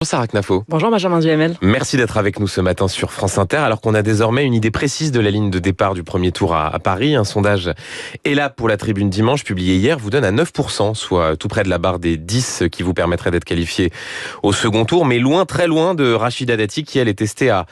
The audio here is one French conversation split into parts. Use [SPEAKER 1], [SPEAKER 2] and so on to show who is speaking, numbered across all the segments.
[SPEAKER 1] Sarah Knafo.
[SPEAKER 2] Bonjour Benjamin Duhamel.
[SPEAKER 1] Merci d'être avec nous ce matin sur France Inter, alors qu'on a désormais une idée précise de la ligne de départ du premier tour à Paris. Un sondage est là pour la Tribune Dimanche, publié hier, vous donne à 9%, soit tout près de la barre des 10 qui vous permettrait d'être qualifié au second tour, mais loin, très loin de Rachida Dati qui, elle, est testée à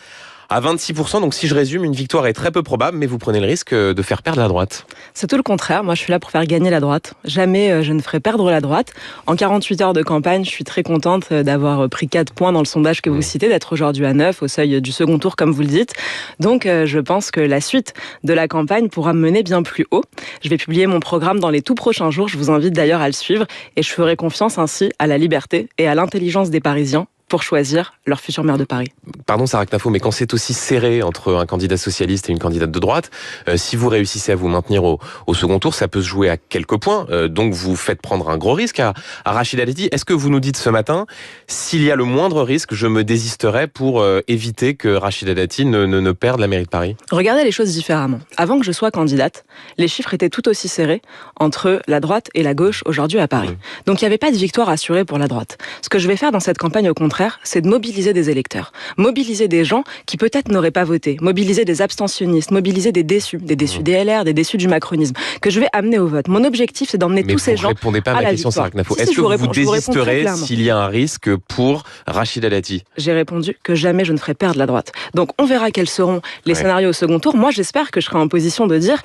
[SPEAKER 1] 26%. Donc si je résume, une victoire est très peu probable, mais vous prenez le risque de faire perdre la droite.
[SPEAKER 2] C'est tout le contraire. Moi, je suis là pour faire gagner la droite. Jamais je ne ferai perdre la droite. En 48 heures de campagne, je suis très contente d'avoir pris 4 points dans le sondage que vous citez, d'être aujourd'hui à 9 au seuil du second tour, comme vous le dites. Donc, je pense que la suite de la campagne pourra me mener bien plus haut. Je vais publier mon programme dans les tout prochains jours. Je vous invite d'ailleurs à le suivre et je ferai confiance ainsi à la liberté et à l'intelligence des Parisiens pour choisir leur futur maire de Paris.
[SPEAKER 1] Pardon Sarah Knafo, mais quand c'est aussi serré entre un candidat socialiste et une candidate de droite, si vous réussissez à vous maintenir au second tour, ça peut se jouer à quelques points. Donc vous faites prendre un gros risque à Rachida Dati. Est-ce que vous nous dites ce matin, s'il y a le moindre risque, je me désisterai pour éviter que Rachida Dati ne perde la mairie de Paris?
[SPEAKER 2] Regardez les choses différemment. Avant que je sois candidate, les chiffres étaient tout aussi serrés entre la droite et la gauche aujourd'hui à Paris. Donc il n'y avait pas de victoire assurée pour la droite. Ce que je vais faire dans cette campagne, au contraire, c'est de mobiliser des électeurs, mobiliser des gens qui peut-être n'auraient pas voté, mobiliser des abstentionnistes, mobiliser des déçus des LR, des déçus du macronisme, que je vais amener au vote. Mon objectif, c'est d'emmener tous ces gens à la victoire.
[SPEAKER 1] Mais vous ne répondez pas à ma question, Sarah Knafo. Est-ce que vous désisterez s'il y a un risque pour Rachida Dati?
[SPEAKER 2] J'ai répondu que jamais je ne ferai perdre la droite. Donc on verra quels seront les scénarios au second tour. Moi, j'espère que je serai en position de dire,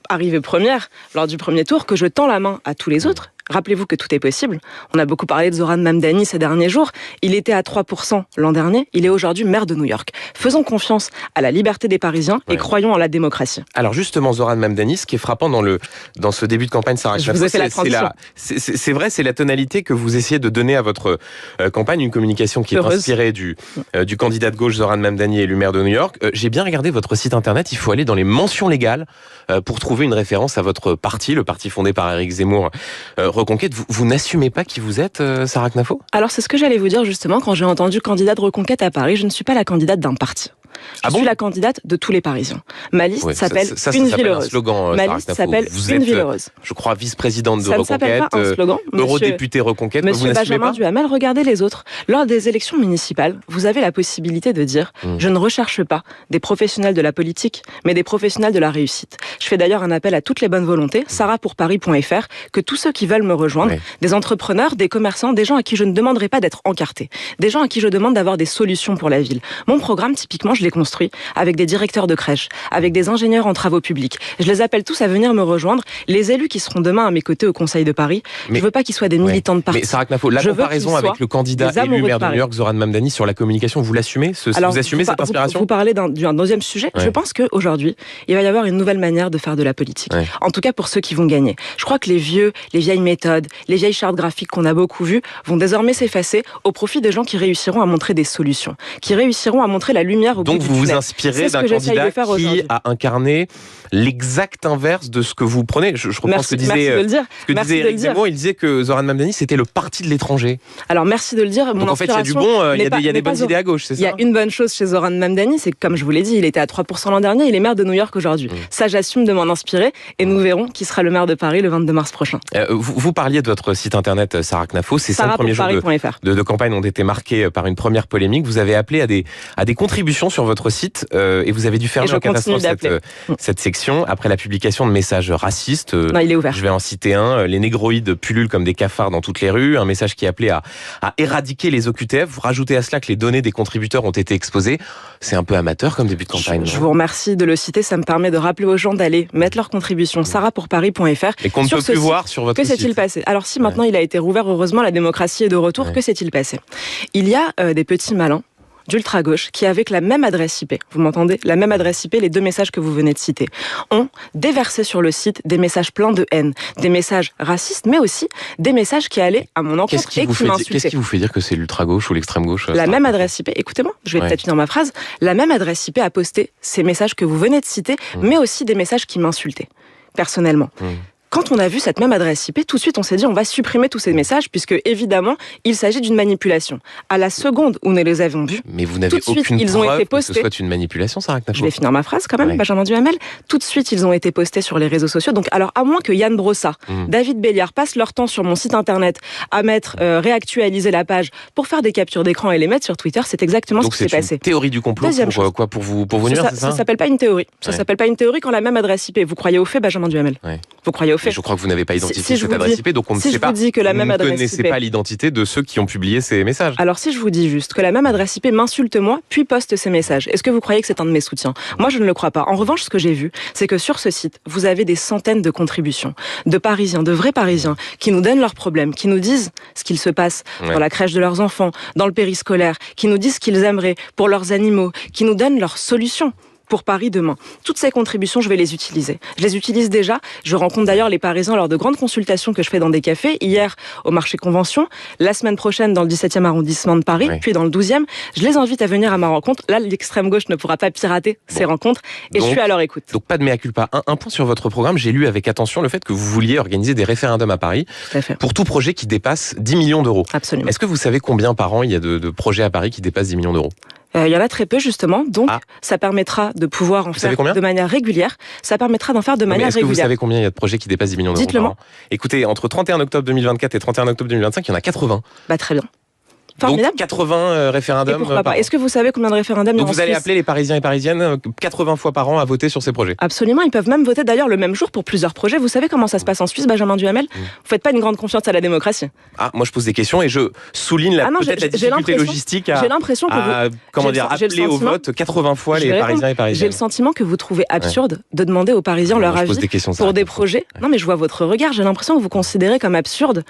[SPEAKER 2] arrivée première, lors du premier tour, que je tends la main à tous les autres. Rappelez-vous que tout est possible. On a beaucoup parlé de Zoran Mamdani ces derniers jours. Il était à 3% l'an dernier. Il est aujourd'hui maire de New York. Faisons confiance à la liberté des Parisiens et croyons en la démocratie.
[SPEAKER 1] Alors justement, Zoran Mamdani, ce qui est frappant dans ce début de campagne, Sarah Knafo,
[SPEAKER 2] je vous ai fait la transition.
[SPEAKER 1] C'est vrai, c'est la tonalité que vous essayez de donner à votre campagne, une communication qui est inspirée du candidat de gauche Zoran Mamdani, élu maire de New York. J'ai bien regardé votre site internet. Il faut aller dans les mentions légales pour trouver une référence à votre parti, le parti fondé par Éric Zemmour. Reconquête, vous n'assumez pas qui vous êtes, Sarah Knafo?
[SPEAKER 2] Alors c'est ce que j'allais vous dire justement quand j'ai entendu candidat de Reconquête à Paris. Je ne suis pas la candidate d'un parti. Je suis la candidate de tous les Parisiens. Ma liste s'appelle Une ville heureuse. Ma liste s'appelle Une ville heureuse.
[SPEAKER 1] Je crois vice-présidente de
[SPEAKER 2] Reconquête. Ça ne s'appelle pas un slogan.
[SPEAKER 1] Eurodéputé Reconquête.
[SPEAKER 2] Monsieur Benjamin Duhamel, regardez les autres. Lors des élections municipales, vous avez la possibilité de dire je ne recherche pas des professionnels de la politique, mais des professionnels de la réussite. Je fais d'ailleurs un appel à toutes les bonnes volontés, sarahpourparis.fr, que tous ceux qui veulent me rejoindre, des entrepreneurs, des commerçants, des gens à qui je ne demanderai pas d'être encartés, des gens à qui je demande d'avoir des solutions pour la ville. Mon programme, typiquement, je l'ai construit avec des directeurs de crèches, avec des ingénieurs en travaux publics. Je les appelle tous à venir me rejoindre. Les élus qui seront demain à mes côtés au Conseil de Paris, je ne veux pas qu'ils soient des militants de parti.
[SPEAKER 1] Mais Sarah Knafo, la comparaison avec le candidat élu maire de New York, Zoran Mamdani, sur la communication, vous l'assumez? Vous assumez cette inspiration?
[SPEAKER 2] Vous parlez d'un deuxième sujet. Je pense qu'aujourd'hui, il va y avoir une nouvelle manière de faire de la politique. En tout cas pour ceux qui vont gagner. Je crois que les vieilles méthodes, les vieilles chartes graphiques qu'on a beaucoup vues vont désormais s'effacer au profit des gens qui réussiront à montrer des solutions, qui réussiront à montrer la lumière au bout du tunnel.
[SPEAKER 1] Donc vous vous inspirez d'un candidat qui a incarné l'exact inverse de ce que vous prenez. Je reprends ce que disait Éric Zemmour. Il disait que Zoran Mamdani, c'était le parti de l'étranger.
[SPEAKER 2] Alors merci de le dire.
[SPEAKER 1] Donc en fait, il y a du bon, il y a des bonnes idées à gauche, c'est ça?
[SPEAKER 2] Il y a une bonne chose chez Zoran Mamdani, c'est que comme je vous l'ai dit, il était à 3% l'an dernier, il est maire de New York aujourd'hui. Ça, j'assume de m'en inspirer et nous verrons qui sera le maire de Paris le 22 mars prochain.
[SPEAKER 1] Vous parliez de votre site internet, Sarah Knafo. Ces 5 premiers jours de campagne ont été marqués par une première polémique. Vous avez appelé à des contributions sur votre site et vous avez dû fermer en catastrophe cette section après la publication de messages racistes.
[SPEAKER 2] Non, il est ouvert.
[SPEAKER 1] Je vais en citer un. Les négroïdes pullulent comme des cafards dans toutes les rues. Un message qui appelait à éradiquer les OQTF. Vous rajoutez à cela que les données des contributeurs ont été exposées. C'est un peu amateur comme début de campagne.
[SPEAKER 2] Je vous remercie de le citer. Ça me permet de rappeler aux gens d'aller mettre leur contribution sarahpourparis.fr.
[SPEAKER 1] Et qu'on ne peut plus voir sur votre site.
[SPEAKER 2] Que s'est-il passé? Alors si maintenant il a été rouvert, heureusement, la démocratie est de retour. Que s'est-il passé? Il y a des petits malins d'ultra-gauche qui, avec la même adresse IP, vous m'entendez, la même adresse IP, les deux messages que vous venez de citer, ont déversé sur le site des messages pleins de haine, des messages racistes, mais aussi des messages qui allaient à mon encontre et qui m'insultaient.
[SPEAKER 1] Qu'est-ce qui vous fait dire que c'est l'ultra-gauche ou l'extrême-gauche?
[SPEAKER 2] La même adresse IP, écoutez-moi, je vais peut-être finir ma phrase, la même adresse IP a posté ces messages que vous venez de citer, mais aussi des messages qui m'insultaient, personnellement. Quand on a vu cette même adresse IP, tout de suite on s'est dit on va supprimer tous ces messages puisque évidemment il s'agit d'une manipulation. À la seconde où nous les avons vus,
[SPEAKER 1] mais vous n'avez aucune preuve que ce soit une manipulation, Sarah Knafo.
[SPEAKER 2] Je vais finir ma phrase quand même, Benjamin Duhamel. Tout de suite ils ont été postés sur les réseaux sociaux. Donc alors à moins que Yann Brossa, David Béliard passent leur temps sur mon site internet à mettre réactualiser la page pour faire des captures d'écran et les mettre sur Twitter, c'est exactement ce qui s'est passé.
[SPEAKER 1] Donc c'est une théorie du complot pour vous nuire, c'est ça ?
[SPEAKER 2] Ça s'appelle pas une théorie. Ça s'appelle pas une théorie quand la même adresse IP. Vous croyez au fait, Benjamin Duhamel ? Vous croyez au fait ?
[SPEAKER 1] Je crois que vous n'avez pas identifié cette adresse IP, donc on ne sait pas.
[SPEAKER 2] Si je vous dis que la même adresse IP...
[SPEAKER 1] Vous ne connaissez pas l'identité de ceux qui ont publié ces messages.
[SPEAKER 2] Alors si je vous dis juste que la même adresse IP m'insulte moi, puis poste ces messages, est-ce que vous croyez que c'est un de mes soutiens ? Moi, je ne le crois pas. En revanche, ce que j'ai vu, c'est que sur ce site, vous avez des centaines de contributions de Parisiens, de vrais Parisiens, qui nous donnent leurs problèmes, qui nous disent ce qu'il se passe dans la crèche de leurs enfants, dans le périscolaire, qui nous disent ce qu'ils aimeraient pour leurs animaux, qui nous donnent leurs solutions pour Paris demain. Toutes ces contributions, je vais les utiliser. Je les utilise déjà. Je rencontre d'ailleurs les Parisiens lors de grandes consultations que je fais dans des cafés. Hier, au marché Convention. La semaine prochaine, dans le 17e arrondissement de Paris. Puis dans le 12e. Je les invite à venir à ma rencontre. Là, l'extrême gauche ne pourra pas pirater ces rencontres. Et donc, je suis à leur écoute.
[SPEAKER 1] Donc, pas de mea culpa. Un point sur votre programme. J'ai lu avec attention le fait que vous vouliez organiser des référendums à Paris.
[SPEAKER 2] Tout à fait.
[SPEAKER 1] Pour tout projet qui dépasse 10 millions d'euros.
[SPEAKER 2] Absolument.
[SPEAKER 1] Est-ce que vous savez combien par an il y a de projets à Paris qui dépassent 10 millions d'euros ?
[SPEAKER 2] Il y en a très peu, justement. Donc, ça permettra de pouvoir en faire de manière régulière. Ça permettra d'en faire de manière régulière.
[SPEAKER 1] Est-ce que vous savez combien il y a de projets qui dépassent 10 millions d'euros
[SPEAKER 2] par an ?
[SPEAKER 1] Écoutez, entre 31 octobre 2024 et 31 octobre 2025, il y en a 80.
[SPEAKER 2] Très bien.
[SPEAKER 1] Formidable. Donc 80 référendums.
[SPEAKER 2] Et pourquoi pas ? Est-ce que vous savez combien de référendums il y a en Suisse ?
[SPEAKER 1] Vous allez appeler les Parisiens et Parisiennes 80 fois par an à voter sur ces projets ?
[SPEAKER 2] Absolument, ils peuvent même voter d'ailleurs le même jour pour plusieurs projets. Vous savez comment ça se passe en Suisse, Benjamin Duhamel ? Vous faites pas une grande confiance à la démocratie.
[SPEAKER 1] Moi je pose des questions et je souligne peut-être la difficulté logistique
[SPEAKER 2] j'ai l'impression que
[SPEAKER 1] appeler au vote 80 fois les Parisiens et Parisiennes.
[SPEAKER 2] J'ai le sentiment que vous trouvez absurde de demander aux Parisiens leur avis pour des projets. Non mais je vois votre regard, j'ai l'impression que vous considérez comme absurde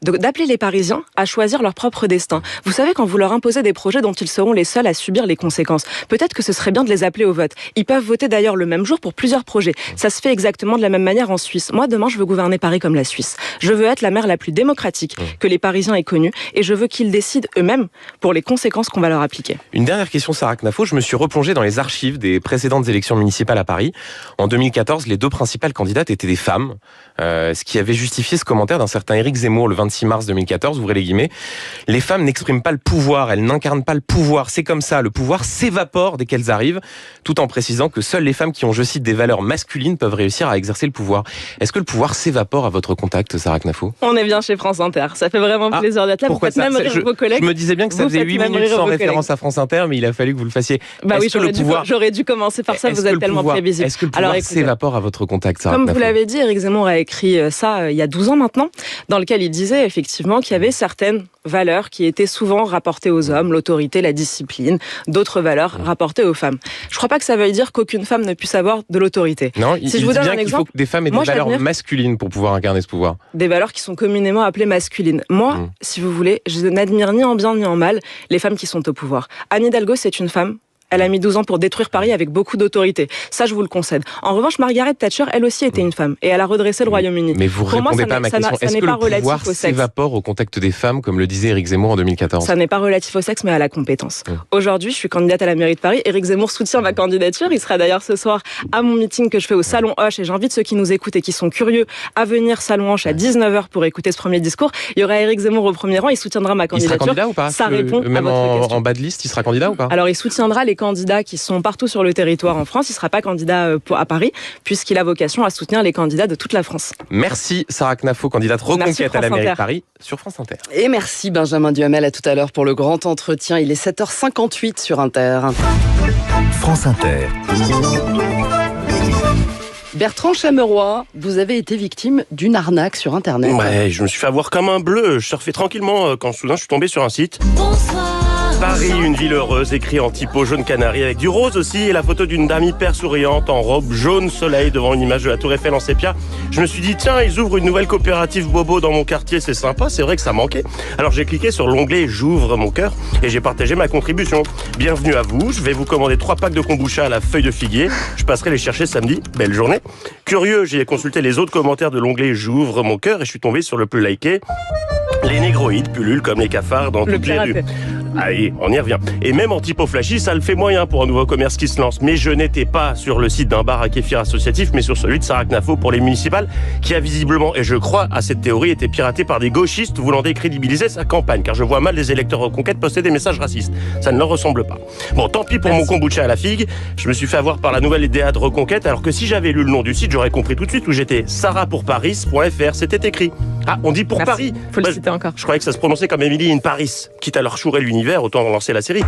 [SPEAKER 2] d'appeler les Parisiens à choisir leur propre destin. Vous savez, quand vous leur imposer des projets dont ils seront les seuls à subir les conséquences. Peut-être que ce serait bien de les appeler au vote. Ils peuvent voter d'ailleurs le même jour pour plusieurs projets. Ça se fait exactement de la même manière en Suisse. Moi, demain, je veux gouverner Paris comme la Suisse. Je veux être la maire la plus démocratique que les Parisiens aient connue et je veux qu'ils décident eux-mêmes pour les conséquences qu'on va leur appliquer.
[SPEAKER 1] Une dernière question, Sarah Knafo. Je me suis replongé dans les archives des précédentes élections municipales à Paris. En 2014, les deux principales candidates étaient des femmes, ce qui avait justifié ce commentaire d'un certain Éric Zemmour le 26 mars 2014, ouvrez les guillemets. Les femmes n'expriment pas le pouvoir, elles n'incarnent pas le pouvoir, c'est comme ça, le pouvoir s'évapore dès qu'elles arrivent, tout en précisant que seules les femmes qui ont, je cite, des valeurs masculines peuvent réussir à exercer le pouvoir. Est-ce que le pouvoir s'évapore à votre contact, Sarah Knafo ?
[SPEAKER 2] On est bien chez France Inter, ça fait vraiment plaisir d'être là.
[SPEAKER 1] Pourquoi ça ? Vos collègues. Je me disais bien que ça faisait 8 minutes sans référence à France Inter, mais il a fallu que vous le fassiez.
[SPEAKER 2] J'aurais dû commencer par ça, vous êtes tellement prévisible.
[SPEAKER 1] Est-ce que le pouvoir s'évapore à votre contact, Sarah Knafo ?
[SPEAKER 2] Comme vous l'avez dit, Éric Zemmour a écrit ça il y a 12 ans maintenant, dans lequel il disait effectivement qu'il y avait certaines valeurs qui étaient souvent rapportées aux hommes, l'autorité, la discipline, d'autres valeurs rapportées aux femmes. Je ne crois pas que ça veuille dire qu'aucune femme ne puisse avoir de l'autorité.
[SPEAKER 1] Non, il dit bien qu'il faut que des femmes aient des valeurs masculines pour pouvoir incarner ce pouvoir.
[SPEAKER 2] Des valeurs qui sont communément appelées masculines. Moi, si vous voulez, je n'admire ni en bien ni en mal les femmes qui sont au pouvoir. Anne Hidalgo, c'est une femme. Elle a mis 12 ans pour détruire Paris avec beaucoup d'autorité. Ça, je vous le concède. En revanche, Margaret Thatcher, elle aussi était une femme. Et elle a redressé le Royaume-Uni.
[SPEAKER 1] Mais vous ne répondez pas à ma question. Est-ce que le pouvoir s'évapore au contact des femmes, comme le disait Éric Zemmour en 2014 ?
[SPEAKER 2] Ça n'est pas relatif au sexe, mais à la compétence. Aujourd'hui, je suis candidate à la mairie de Paris. Éric Zemmour soutient ma candidature. Il sera d'ailleurs ce soir à mon meeting que je fais au Salon Hoche. Et j'invite ceux qui nous écoutent et qui sont curieux à venir Salon Hoche à 19h pour écouter ce premier discours. Il y aura Éric Zemmour au premier rang. Il soutiendra ma candidature.
[SPEAKER 1] Il sera candidat ou pas ?
[SPEAKER 2] Ça répond à votre question.
[SPEAKER 1] En bas de liste, il sera candidat ou pas ?
[SPEAKER 2] Alors, il soutiendra les candidats qui sont partout sur le territoire en France. Il ne sera pas candidat à Paris, puisqu'il a vocation à soutenir les candidats de toute la France.
[SPEAKER 1] Merci Sarah Knafo, candidate reconquête à la mairie de Paris sur France Inter.
[SPEAKER 3] Et merci Benjamin Duhamel, à tout à l'heure pour le grand entretien. Il est 7h58 sur Inter.
[SPEAKER 4] France Inter.
[SPEAKER 3] Bertrand Chameroy, vous avez été victime d'une arnaque sur Internet.
[SPEAKER 5] Ouais, je me suis fait avoir comme un bleu. Je surfais tranquillement quand soudain je suis tombé sur un site. Bonsoir. Paris, une ville heureuse, écrit en typo jaune canari avec du rose aussi et la photo d'une dame hyper souriante en robe jaune soleil devant une image de la Tour Eiffel en sépia. Je me suis dit tiens, ils ouvrent une nouvelle coopérative bobo dans mon quartier, c'est sympa, c'est vrai que ça manquait. Alors j'ai cliqué sur l'onglet j'ouvre mon cœur et j'ai partagé ma contribution. Bienvenue à vous, je vais vous commander 3 packs de kombucha à la feuille de figuier. Je passerai les chercher samedi, belle journée. Curieux, j'ai consulté les autres commentaires de l'onglet j'ouvre mon cœur et je suis tombé sur le plus liké. Les négroïdes pullulent comme les cafards dans toutes les rues. Allez, on y revient. Et même en typo flashy, ça le fait moyen pour un nouveau commerce qui se lance. Mais je n'étais pas sur le site d'un bar à kéfir associatif, mais sur celui de Sarah Knafo pour les municipales, qui a visiblement, et je crois à cette théorie, été piraté par des gauchistes voulant décrédibiliser sa campagne, car je vois mal les électeurs Reconquête poster des messages racistes. Ça ne leur ressemble pas. Bon, tant pis pour mon kombucha à la figue. Je me suis fait avoir par la nouvelle DA de Reconquête, alors que si j'avais lu le nom du site, j'aurais compris tout de suite où j'étais. sarahpourparis.fr, c'était écrit. Ah, on dit pour
[SPEAKER 2] Merci.
[SPEAKER 5] Paris.
[SPEAKER 2] Faut le citer encore.
[SPEAKER 5] Je croyais que ça se prononçait comme Emily in Paris. Quitte à leur chourer l'univers, autant lancer la série.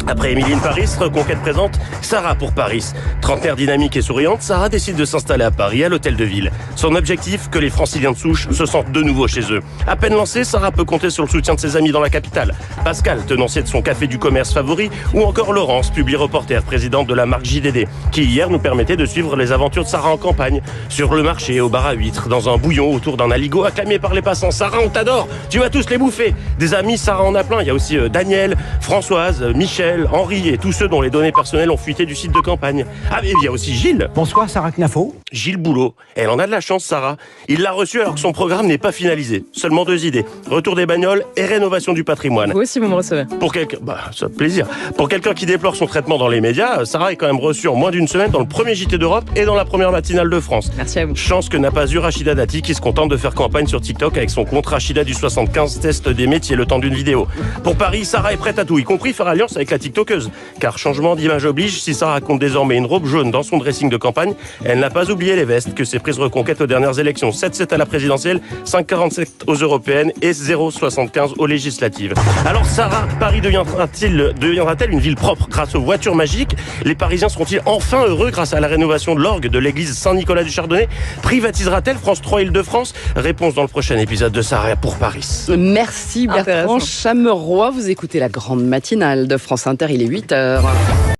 [SPEAKER 5] Après Emily in Paris, Reconquête présente Sarah pour Paris. Trentenaire dynamique et souriante, Sarah décide de s'installer à Paris, à l'hôtel de ville. Son objectif, que les franciliens de souche se sentent de nouveau chez eux. À peine lancée, Sarah peut compter sur le soutien de ses amis dans la capitale. Pascal, tenancier de son café du commerce favori, ou encore Laurence, publi-reporter, présidente de la marque JDD, qui hier nous permettait de suivre les aventures de Sarah en campagne. Sur le marché, au bar à huîtres, dans un bouillon autour d'un aligot acclamé par les passants. Sarah, on t'adore, tu vas tous les bouffer. Des amis, Sarah en a plein. Il y a aussi Daniel, Françoise, Michel, Henri et tous ceux dont les données personnelles ont fuité du site de campagne. Ah, mais il y a aussi Gilles.
[SPEAKER 6] Bonsoir, Sarah Knafo.
[SPEAKER 5] Gilles Boulot. Elle en a de la chance, Sarah. Il l'a reçue alors que son programme n'est pas finalisé. Seulement 2 idées. Retour des bagnoles et rénovation du patrimoine.
[SPEAKER 2] Vous aussi, vous me recevez.
[SPEAKER 5] Pour quelqu'un, ça fait plaisir. Pour quelqu'un qui déplore son traitement dans les médias, Sarah est quand même reçue en moins d'une semaine dans le premier JT d'Europe et dans la première matinale de France.
[SPEAKER 2] Merci à vous.
[SPEAKER 5] Chance que n'a pas eu Rachida Dati qui se contente de faire campagne sur TikTok avec son compte Rachida du 75 test des métiers le temps d'une vidéo. Pour Paris, Sarah est prête à tout, y compris faire alliance avec la TikTokeuse. Car changement d'image oblige, si Sarah compte désormais une robe jaune dans son dressing de campagne, elle n'a pas oublié les vestes que s'est prise Reconquête aux dernières élections. 7-7 à la présidentielle, 5-47 aux européennes et 0-75 aux législatives. Alors Sarah, Paris deviendra-t-elle une ville propre grâce aux voitures magiques? Les Parisiens seront-ils enfin heureux grâce à la rénovation de l'orgue de l'église Saint-Nicolas du Chardonnay? Privatisera-t-elle France 3 Île-de-France? Réponse dans le prochain épisode de Sarah pour Paris.
[SPEAKER 3] Merci Bertrand Chameroy. Vous écoutez la grande matinale de France Inter, il est 8h.